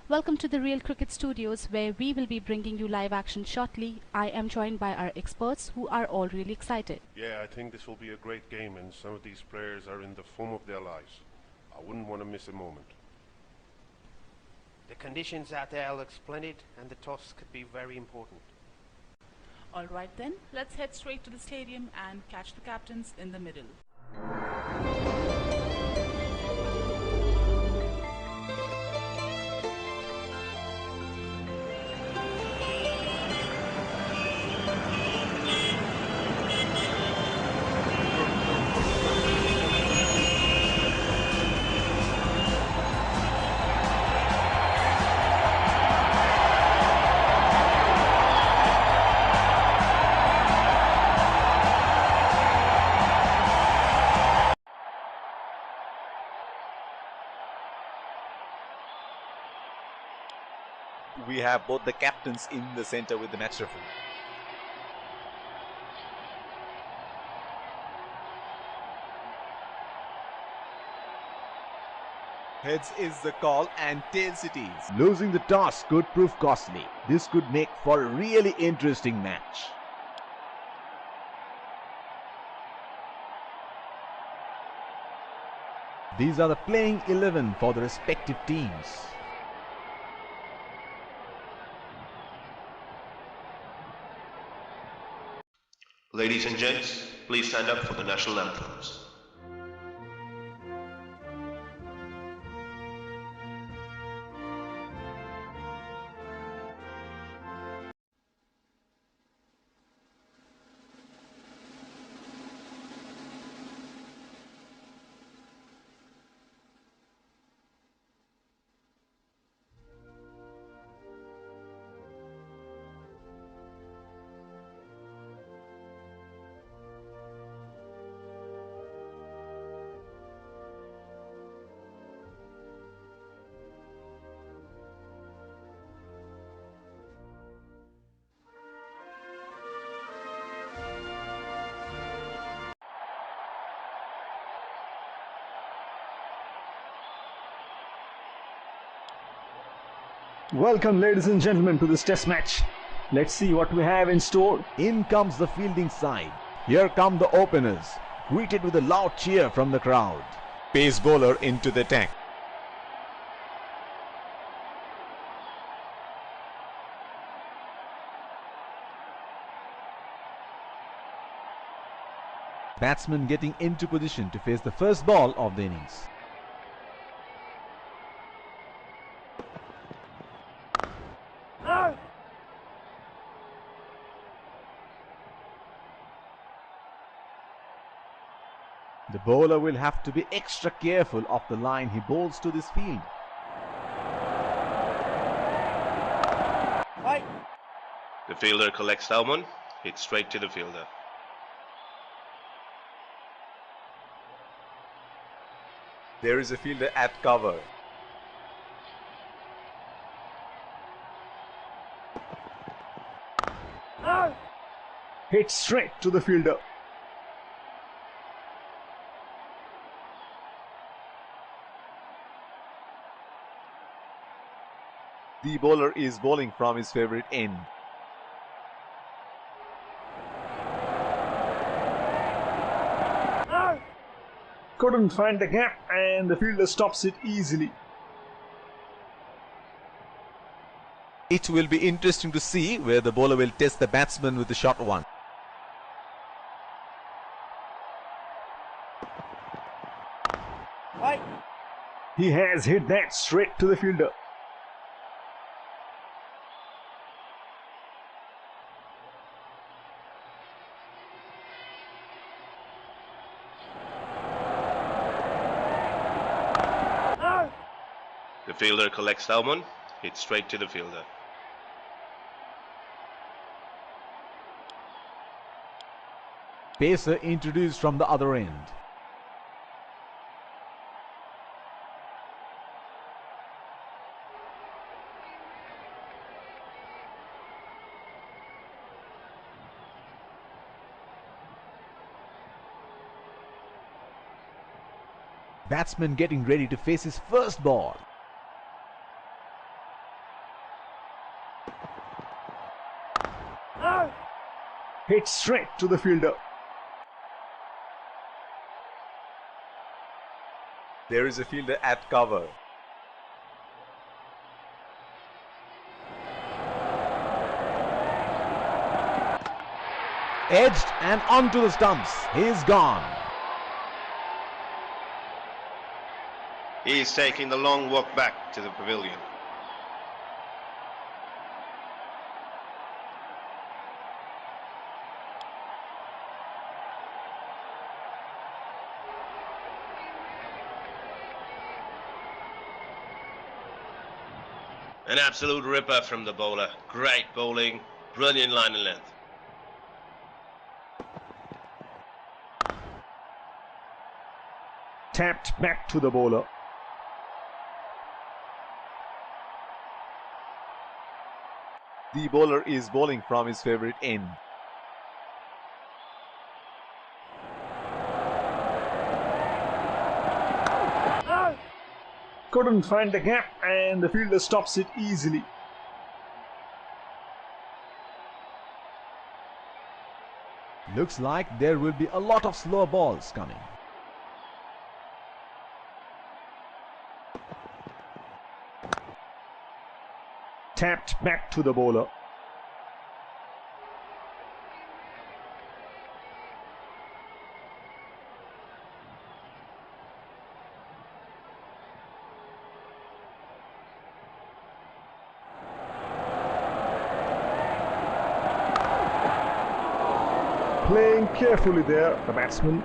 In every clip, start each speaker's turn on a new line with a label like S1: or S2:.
S1: Welcome to the Real Cricket Studios, where we will be bringing you live action shortly. I am joined by our experts who are all really excited.
S2: Yeah, I think this will be a great game, and some of these players are in the form of their lives. I wouldn't want to miss a moment.
S3: The conditions out there look splendid, and the toss could be very important.
S4: Alright then, let's head straight to the stadium and catch the captains in the middle.
S5: We have both the captains in the center with the match referee. Heads is the call and tails it is.
S6: Losing the toss could prove costly. This could make for a really interesting match. These are the playing 11 for the respective teams.
S7: Ladies and gents, please stand up for the national anthems.
S8: Welcome, ladies and gentlemen, to this test match. Let's see what we have in store.
S6: In comes the fielding side. Here come the openers, greeted with a loud cheer from the crowd.
S5: Pace bowler into the attack.
S6: Batsman getting into position to face the first ball of the innings. The bowler will have to be extra careful of the line he bowls to this field.
S7: The fielder collects Salmon, hits straight to the fielder.
S5: There is a fielder at cover.
S8: Hit straight to the fielder.
S5: The bowler is bowling from his favorite end.
S8: Couldn't find the gap, and the fielder stops it easily.
S5: It will be interesting to see where the bowler will test the batsman with the short one.
S8: He has hit that straight to the fielder.
S7: fielder collects that one, hits straight to the fielder.
S6: Pacer introduced from the other end. Batsman getting ready to face his first ball.
S8: Hit straight to the fielder.
S5: There is a fielder at cover.
S6: Edged and onto the stumps. He's gone.
S7: He is taking the long walk back to the pavilion. An absolute ripper from the bowler. Great bowling, brilliant line and length.
S8: Tapped back to the bowler.
S5: The bowler is bowling from his favorite end.
S8: Couldn't find the gap and the fielder stops it easily.
S6: Looks like there will be a lot of slow balls coming.
S8: Tapped back to the bowler. Playing carefully there, the batsman.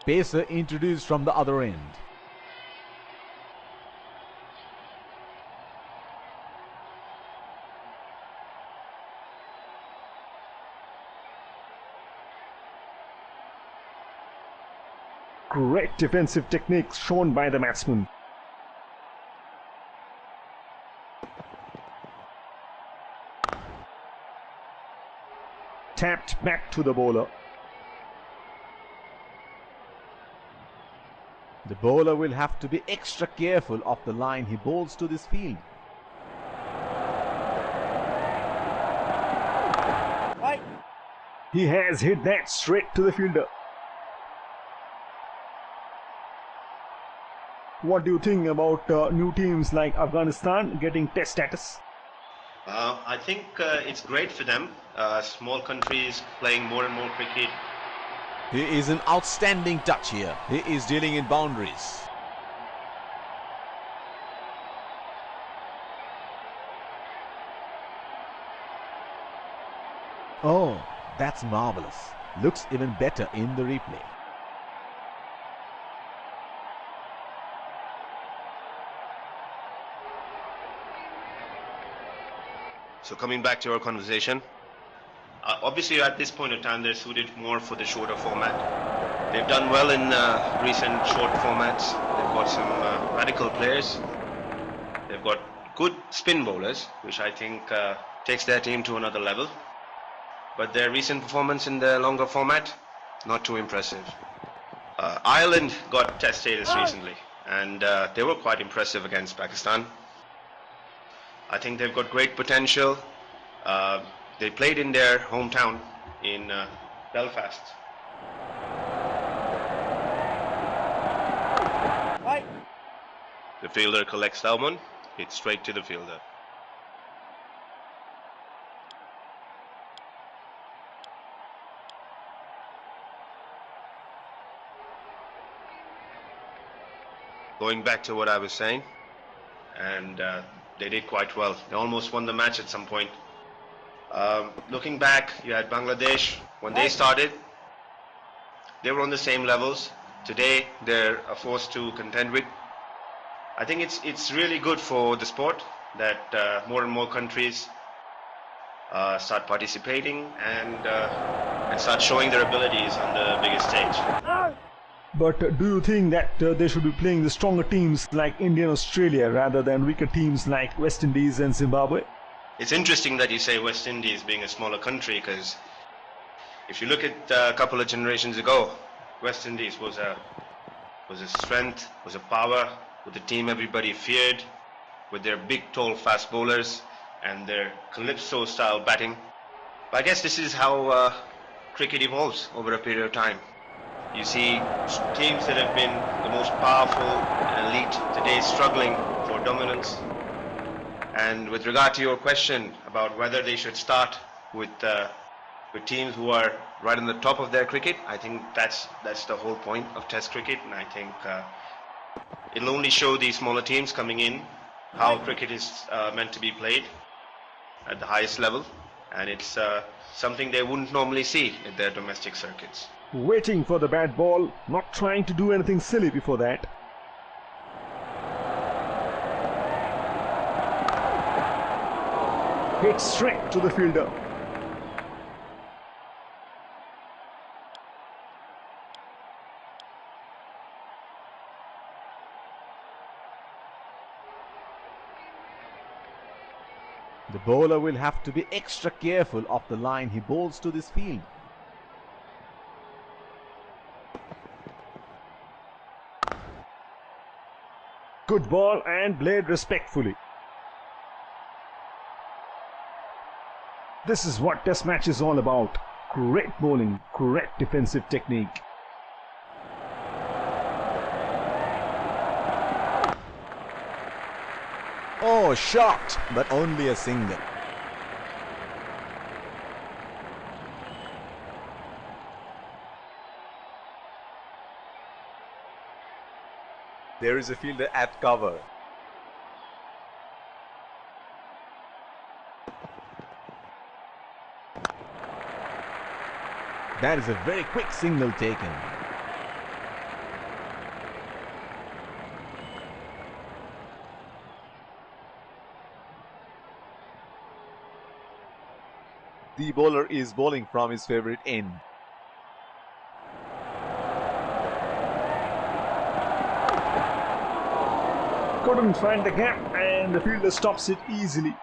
S6: Pacer introduced from the other end.
S8: Great defensive techniques shown by the batsman. Tapped back to the bowler.
S6: The bowler will have to be extra careful of the line he bowls to this field.
S8: He has hit that straight to the fielder. What do you think about new teams like Afghanistan getting test status?
S7: I think it's great for them. Small countries playing more and more cricket.
S5: He is an outstanding touch here. He is dealing in boundaries.
S6: Oh, that's marvelous. Looks even better in the replay.
S7: So coming back to our conversation, obviously at this point of time they're suited more for the shorter format. They've done well in recent short formats. They've got some radical players. They've got good spin bowlers, which I think takes their team to another level. But their recent performance in the longer format, not too impressive. Ireland got test status recently, and they were quite impressive against Pakistan. I think they've got great potential. They played in their hometown in Belfast. The fielder collects that one, hits straight to the fielder. Going back to what I was saying, and they did quite well. They almost won the match at some point. Looking back, you had Bangladesh. When they started, they were on the same levels. Today, they're a force to contend with. I think it's really good for the sport that more and more countries start participating and start showing their abilities on the biggest stage.
S8: But do you think that they should be playing the stronger teams like India and Australia rather than weaker teams like West Indies and Zimbabwe?
S7: It's interesting that you say West Indies being a smaller country, because if you look at a couple of generations ago, West Indies was a strength, was a power, with a team everybody feared, with their big, tall, fast bowlers and their calypso-style batting. But I guess this is how cricket evolves over a period of time. You see teams that have been the most powerful and elite today struggling for dominance. And with regard to your question about whether they should start with teams who are right on the top of their cricket, I think that's the whole point of Test cricket, and I think it'll only show these smaller teams coming in how cricket is meant to be played at the highest level, and it's something they wouldn't normally see at their domestic circuits.
S8: Waiting for the bat ball, not trying to do anything silly before that. Hit straight to the fielder.
S6: The bowler will have to be extra careful of the line he bowls to this field.
S8: Good ball and played respectfully. This is what Test match is all about. Correct bowling, correct defensive technique.
S5: Oh, shot, but only a single. There is a fielder at cover.
S6: That is a very quick signal taken.
S5: The bowler is bowling from his favorite end.
S8: Couldn't find the gap and the fielder stops it easily.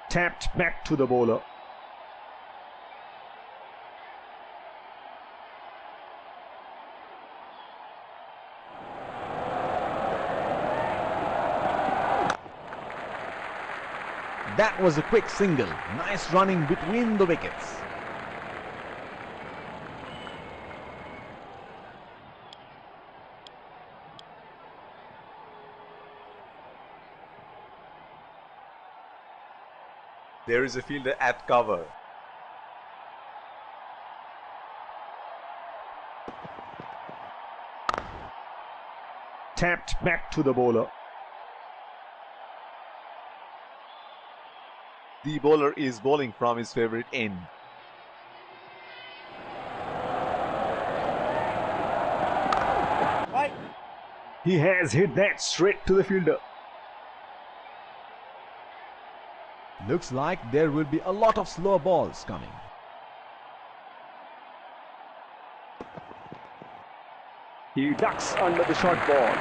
S8: Tapped back to the bowler.
S6: That was a quick single. Nice running between the wickets.
S5: There is a fielder at cover.
S8: Tapped back to the bowler.
S5: The bowler is bowling from his favorite end.
S8: He has hit that straight to the fielder.
S6: Looks like there will be a lot of slow balls coming.
S8: He ducks under the short ball.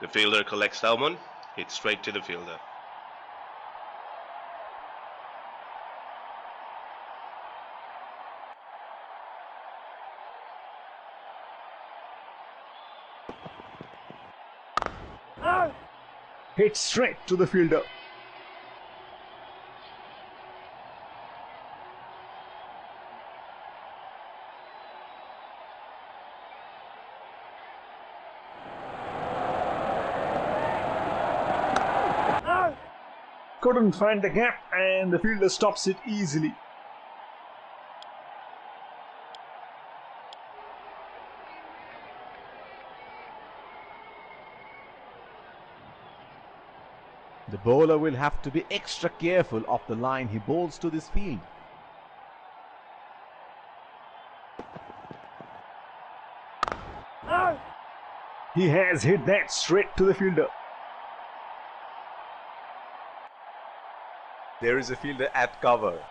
S7: The fielder collects that one, hits straight to the fielder.
S8: Hit straight to the fielder. Couldn't find the gap and the fielder stops it easily.
S6: The bowler will have to be extra careful of the line he bowls to this field.
S8: He has hit that straight to the fielder.
S5: There is a fielder at cover.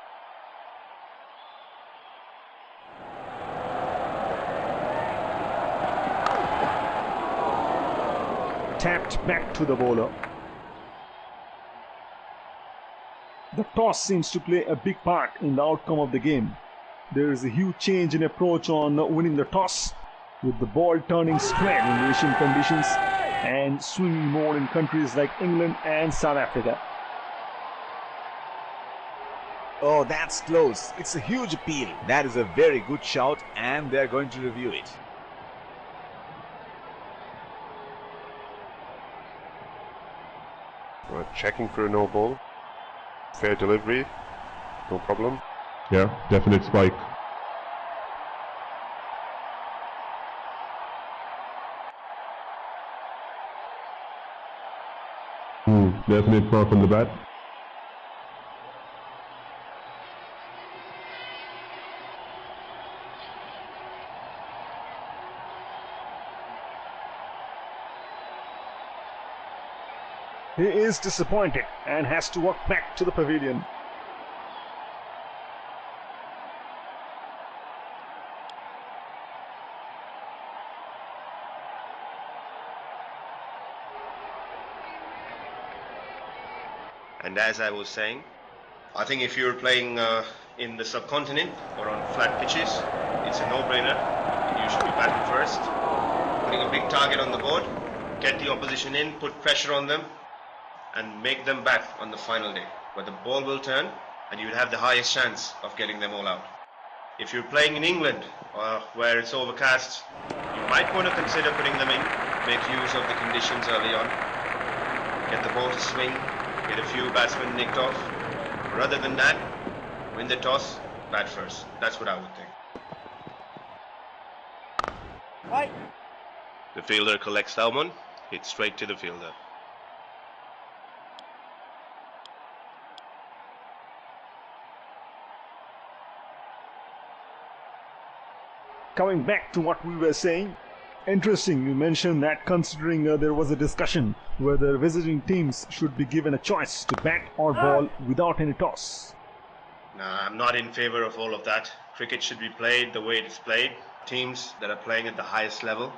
S8: Tapped back to the bowler. The toss seems to play a big part in the outcome of the game. There is a huge change in approach on winning the toss, with the ball turning square in Asian conditions and swinging more in countries like England and South Africa.
S5: Oh, that's close. It's a huge appeal. That is a very good shout, and they're going to review it.
S2: We're checking for a no ball. Fair delivery. No problem.
S9: Yeah, definite spike. Definite far from the bat.
S8: He is disappointed and has to walk back to the pavilion.
S7: And as I was saying, I think if you're playing in the subcontinent or on flat pitches, it's a no-brainer. You should be batting first, putting a big target on the board, get the opposition in, put pressure on them, and make them bat on the final day, where the ball will turn and you'll have the highest chance of getting them all out. If you're playing in England, where it's overcast, you might want to consider putting them in, make use of the conditions early on, get the ball to swing, get a few batsmen nicked off. Rather than that, win the toss, bat first. That's what I would think.
S3: Right.
S7: The fielder collects that one, hits straight to the fielder.
S8: Coming back to what we were saying, interesting you mentioned that considering there was a discussion whether visiting teams should be given a choice to bat or ball without any toss.
S7: Nah, I'm not in favor of all of that. Cricket should be played the way it is played. Teams that are playing at the highest level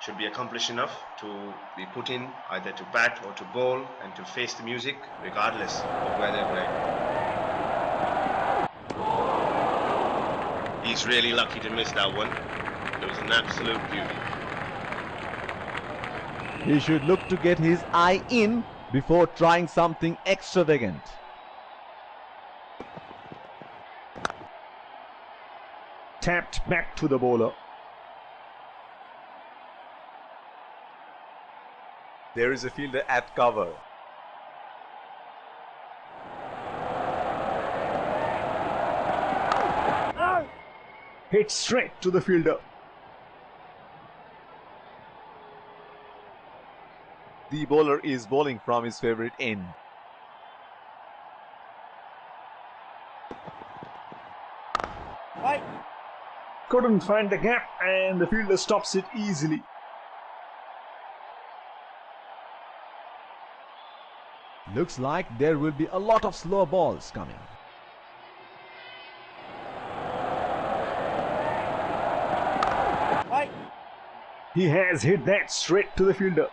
S7: should be accomplished enough to be put in either to bat or to bowl and to face the music regardless of where they're playing. He's really lucky to miss that one. It was an absolute beauty.
S6: He should look to get his eye in before trying something extravagant.
S8: Tapped back to the bowler.
S5: There is a fielder at cover.
S8: Hit straight to the fielder.
S5: The bowler is bowling from his favorite end.
S3: Right.
S8: Couldn't find the gap and the fielder stops it easily.
S6: Looks like there will be a lot of slow balls coming.
S3: Right.
S8: He has hit that straight to the fielder.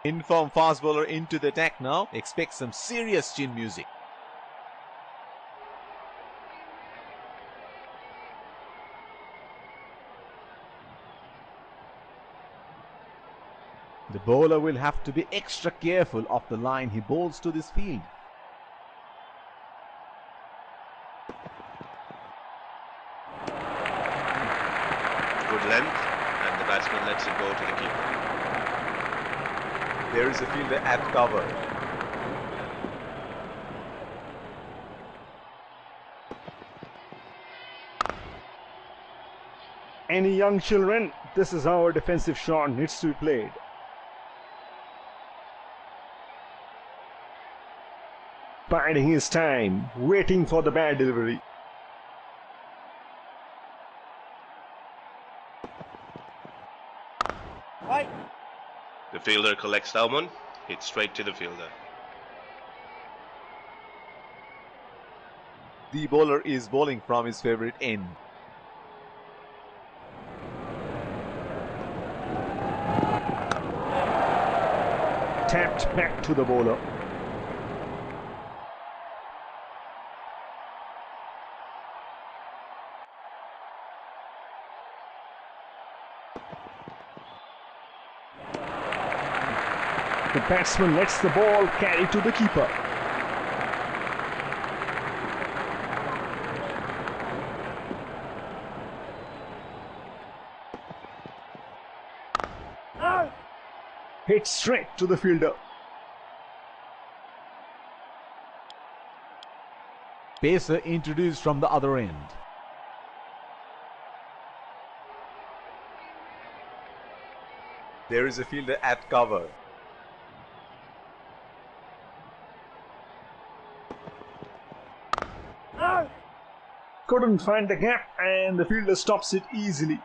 S5: Inform fast bowler into the attack now. Expect some serious chin music.
S6: The bowler will have to be extra careful of the line he bowls to this field.
S7: good length, and the batsman lets it go to the keeper.
S5: There is a fielder at cover.
S8: Any young children, this is how a defensive shot needs to be played. Biding his time, waiting for the bad delivery.
S7: The fielder collects Salmon, hits straight to the fielder.
S5: The bowler is bowling from his favorite end.
S8: Tapped back to the bowler. The batsman lets the ball carry to the keeper. Hit straight to the fielder.
S6: Pacer introduced from the other end.
S5: There is a fielder at cover.
S8: Couldn't find the gap and the fielder stops it easily.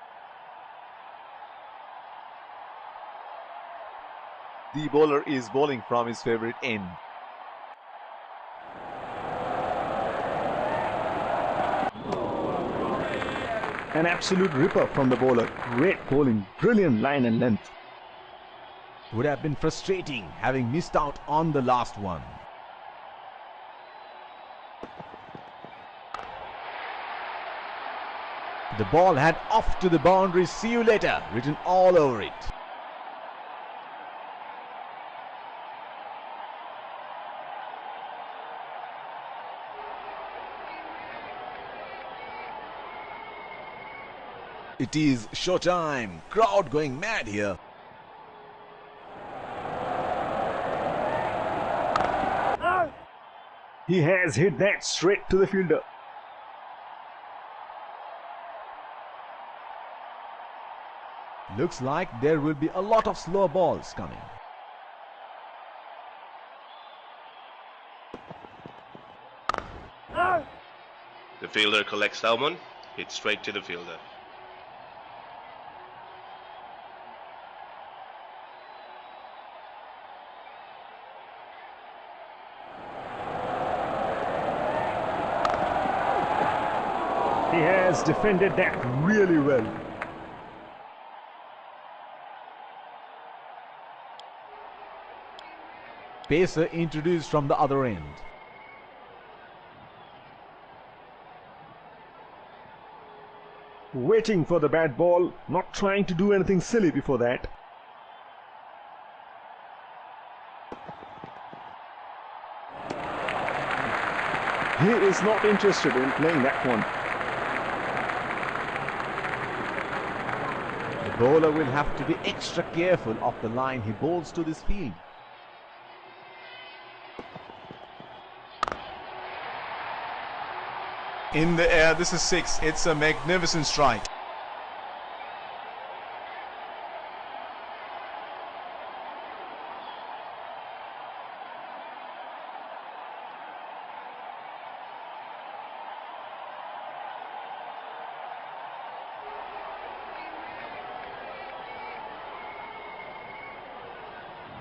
S5: The bowler is bowling from his favorite end.
S8: An absolute ripper from the bowler. Great bowling, brilliant line and length.
S6: Would have been frustrating having missed out on the last one. The ball had off to the boundary, see you later, written all over it. It is showtime. Crowd going mad here.
S8: He has hit that straight to the fielder.
S6: Looks like there will be a lot of slow balls coming.
S7: The fielder collects Salmon, hits straight to the fielder.
S8: He has defended that really well.
S6: Pacer introduced from the other end.
S8: Waiting for the bad ball, not trying to do anything silly before that. He is not interested in playing that one.
S6: The bowler will have to be extra careful of the line he bowls to this field.
S5: In the air, this is 6. It's a magnificent strike.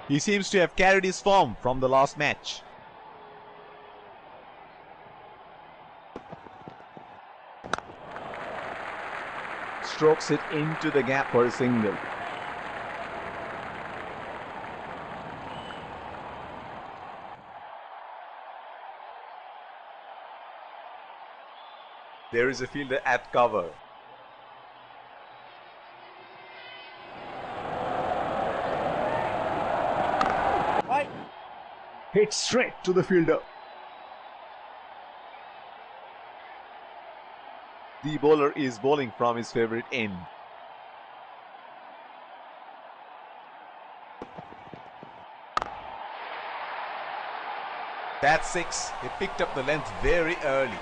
S5: He seems to have carried his form from the last match. Strokes it into the gap for a single. There is a fielder at cover.
S8: Hit straight to the fielder.
S5: The bowler is bowling from his favorite end. That's 6. He picked up the length very early.